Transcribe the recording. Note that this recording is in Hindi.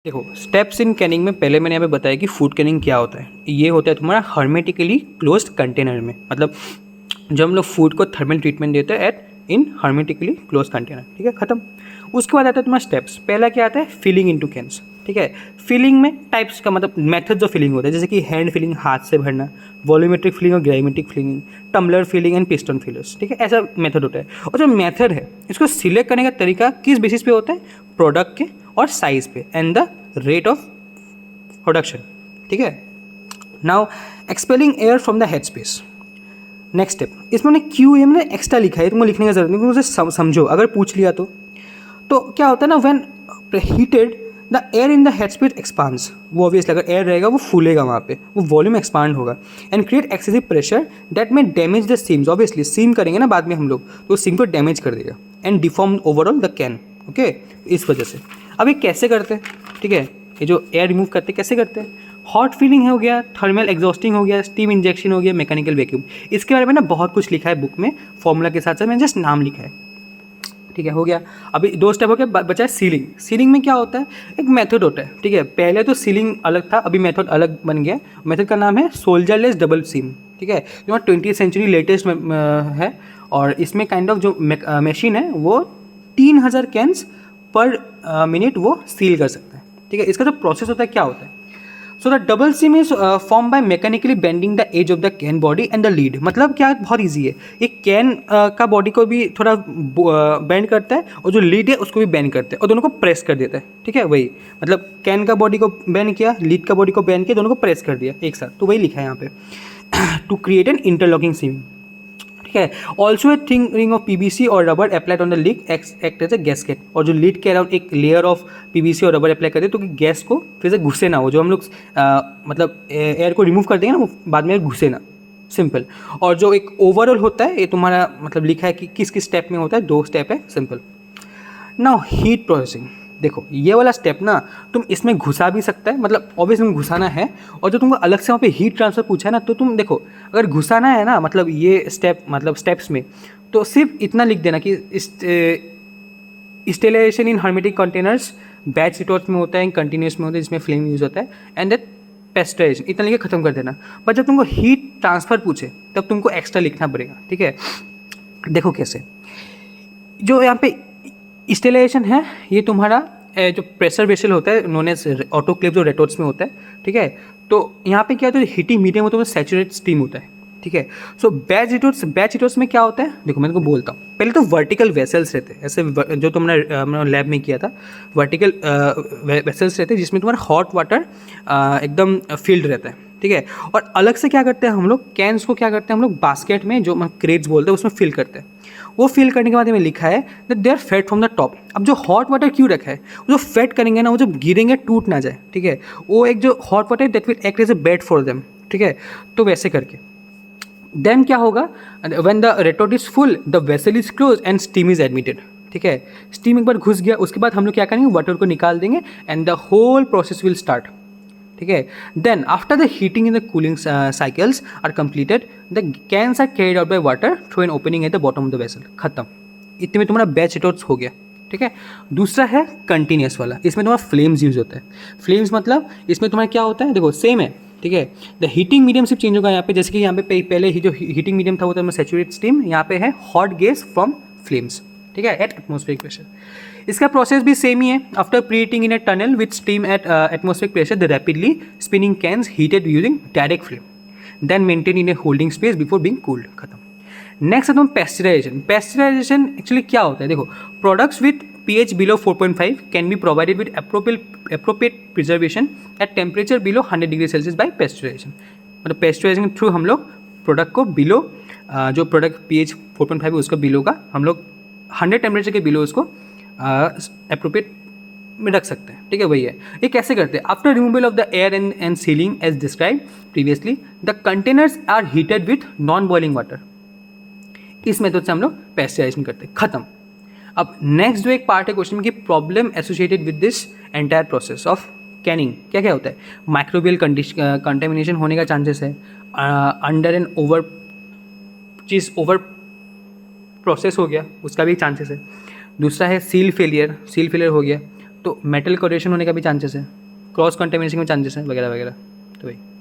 देखो स्टेप्स इन कैनिंग में पहले मैंने यहाँ पे बताया कि फूड कैनिंग क्या होता है। ये होता है तुम्हारा हर्मेटिकली क्लोज्ड कंटेनर में, मतलब जब हम लोग फूड को थर्मल ट्रीटमेंट देते हैं एट इन हर्मेटिकली क्लोज कंटेनर। ठीक है, खत्म। उसके बाद आता है तुम्हारा स्टेप्स। पहला क्या आता है, फिलिंग इनटू कैन्स। ठीक है, फिलिंग में टाइप्स का मतलब मेथड्स ऑफ फिलिंग होता है, जैसे कि हैंड फिलिंग, हाथ से भरना, वॉल्यूमेट्रिक फिलिंग और gravimetric filling, tumbler filling and piston fillers. ठीक है, ऐसा मेथड होता है। और जो मेथड है इसको सिलेक्ट करने का तरीका किस बेसिस पे होता है, प्रोडक्ट के और साइज पे and the rate of production. ठीक है, now expelling air from the head space. Next step, इसमें क्यू ए मैंने एक्स्ट्रा लिखा है, तुमको लिखने का जरूरत नहीं, क्योंकि उसे समझो। अगर पूछ लिया तो क्या होता है ना, when heated the air in the head space expands. वो ऑब्वियसली अगर एयर रहेगा वो फूलेगा, वहाँ पे वो वॉल्यूम एक्सपांड होगा and create excessive pressure that में डैमेज द सीम्स। ऑब्वियसली सीम करेंगे ना बाद में हम लोग, तो सीम को डैमेज कर देगा and deform overall the can. Okay, इस वजह से। अब ये कैसे करते हैं, ठीक है, ये जो एयर रिमूव करते हैं कैसे करते हैं, हॉट फीलिंग हो गया, थर्मल एग्जॉस्टिंग हो गया, स्टीम इंजेक्शन हो गया, मैकेनिकल वैक्यूम। इसके बारे में ना बहुत कुछ लिखा है बुक में, फॉर्मूला के साथ साथ मैंने जस्ट नाम लिखा है। ठीक है, हो गया। अभी दो स्टेप हो गया, बचा है सीलिंग। सीलिंग में क्या होता है, एक मेथड होता है। ठीक है, पहले तो सीलिंग अलग था, अभी मेथड अलग बन गया। मेथड का नाम है सोल्जरलेस डबल सीम। ठीक है, जो 20th सेंचुरी लेटेस्ट है, और इसमें काइंड ऑफ जो मशीन है वो 3000 कैंस पर मिनट वो सील कर सकता है। ठीक है, इसका जो प्रोसेस होता है क्या होता है, so the double seam is form by mechanically bending the edge of the can body and the lid. मतलब क्या, बहुत ईजी है। ये कैन का बॉडी को भी थोड़ा बेंड करता है और जो लीड है उसको भी बेंड करता है और दोनों को प्रेस कर देता है। ठीक है, वही मतलब कैन का बॉडी को बेंड किया, लीड का बॉडी को बेंड किया, दोनों को प्रेस कर दिया एक साथ, तो वही लिखा है यहाँ पे to create an interlocking seam. ठीक है, also a thin ring of PVC और rubber applied on the lid act as a gasket. और जो लीड के अराउंड एक लेयर ऑफ पीवीसी और रबर अप्लाई करते हैं तो कि गैस को फिर से घुसे ना हो, जो हम लोग मतलब एयर को रिमूव कर देंगे ना, वो बाद में घुसे ना। सिंपल। और जो एक ओवरऑल होता है, ये तुम्हारा मतलब लिखा है कि किस किस स्टेप में होता है, 2 स्टेप है। सिंपल। Now heat processing. देखो ये वाला स्टेप ना तुम इसमें घुसा भी सकता है, मतलब ऑब्वियसली में घुसाना है। और जो तुमको अलग से वहाँ पे हीट ट्रांसफर पूछा है ना, तो तुम देखो अगर घुसाना है ना, मतलब ये स्टेप मतलब स्टेप्स में, तो सिर्फ इतना लिख देना कि स्टेलाइजेशन इन हर्मेटिक कंटेनर्स बैच रिटॉर्ट में होता है, कंटिन्यूस में होता है जिसमें फ्लेम यूज होता है, एंड दैट पेस्टराइजेशन, इतना लिख के खत्म कर देना। पर जब तुमको हीट ट्रांसफर पूछे तब तुमको एक्स्ट्रा लिखना पड़ेगा। ठीक है, देखो कैसे, जो यहाँ पे स्टेलाइजेशन है, ये तुम्हारा जो प्रेशर वेसल होता है नोन एज ऑटोक्लेव, जो रेटोर्ट्स में होता है। ठीक है, तो यहाँ पे क्या होता है, हीटिंग मीडियम होता है, सैचुरेट स्टीम होता है। ठीक है, सो बैच रिटोर्ट्स में क्या होता है, देखो मैं तुमको बोलता हूँ। पहले तो वर्टिकल वेसल्स रहते हैं, ऐसे जो तुमने लैब में किया था, वर्टिकल वेसल्स रहते हैं जिसमें तुम्हारा हॉट वाटर एकदम फील्ड रहता है। ठीक है, और अलग से क्या करते हैं हम लोग, कैंस को क्या करते हैं हम लोग, बास्केट में जो क्रेट्स बोलते हैं उसमें फिल करते हैं। वो फिल करने के बाद में लिखा है that they are fed from the top. अब जो हॉट वाटर क्यों रखा है, वो जो फेड करेंगे ना, वो जब गिरेंगे टूट ना जाए। ठीक है, वो एक जो hot water that will act as a bed for them. ठीक है, तो वैसे करके देन क्या होगा, when the retort is full the vessel is close and steam is admitted. ठीक है, स्टीम एक बार घुस गया, उसके बाद हम लोग क्या करेंगे, वाटर को निकाल देंगे and the whole process will start. ठीक है, then after the heating in the cooling cycles are completed the cans are carried out by water through an opening at the bottom of the vessel. खत्म, इतने में तुम्हारा बैच रिटोर्ट्स हो गया। ठीक है, दूसरा है कंटिन्यूस वाला, इसमें तुम्हारा फ्लेम्स यूज होता है। फ्लेम्स मतलब इसमें तुम्हारा क्या होता है, देखो सेम है। ठीक है, द हीटिंग मीडियम सिर्फ चेंज होगा यहाँ पे, जैसे कि यहाँ पे पहले ही जो हीटिंग मीडियम था वो था सैचुरेट स्टीम, यहाँ पे है हॉट गैस फ्रॉम फ्लेम्स। ठीक है, एट एटमॉस्फेरिक प्रेशर। इसका प्रोसेस भी सेम ही है। After preheating in a tunnel with steam at atmospheric pressure the rapidly spinning cans heated using direct flame then maintain in a holding space before being cooled. खत्म। नेक्स्ट है तुम पेस्चराइजेशन। पेस्चराइजेशन एक्चुअली क्या होता है, देखो products with pH below 4.5 can be provided with appropriate preservation at temperature below 100 degree Celsius by pasteurization। मतलब पेस्चराइजेशन के थ्रू हम लोग प्रोडक्ट को बिलो जो प्रोडक्ट pH 4.5 है उसका बिलो का हम लोग 100 टेम्परेचर के बिलो उसको अप्रोप्रिएट में रख सकते हैं। ठीक है, वही है। ये कैसे करते हैं, after removal of the air and sealing as describe previously the containers are heated with non boiling water. इस मेथड से हम लोग पेस्चराइजेशन करते हैं। खत्म। अब नेक्स्ट जो एक पार्ट है क्वेश्चन में कि problem associated with this entire process of Canning क्या क्या होता है। माइक्रोबियल कंटेमिनेशन होने का चांसेस है, under and over cheese over process हो गया उसका भी चांसेस है। दूसरा है सील फेलियर हो गया। तो मेटल कोरेशन होने का भी चांसेस है, क्रॉस कंटेमिनेशन के चांसेस है, वगैरह वगैरह। तो वही।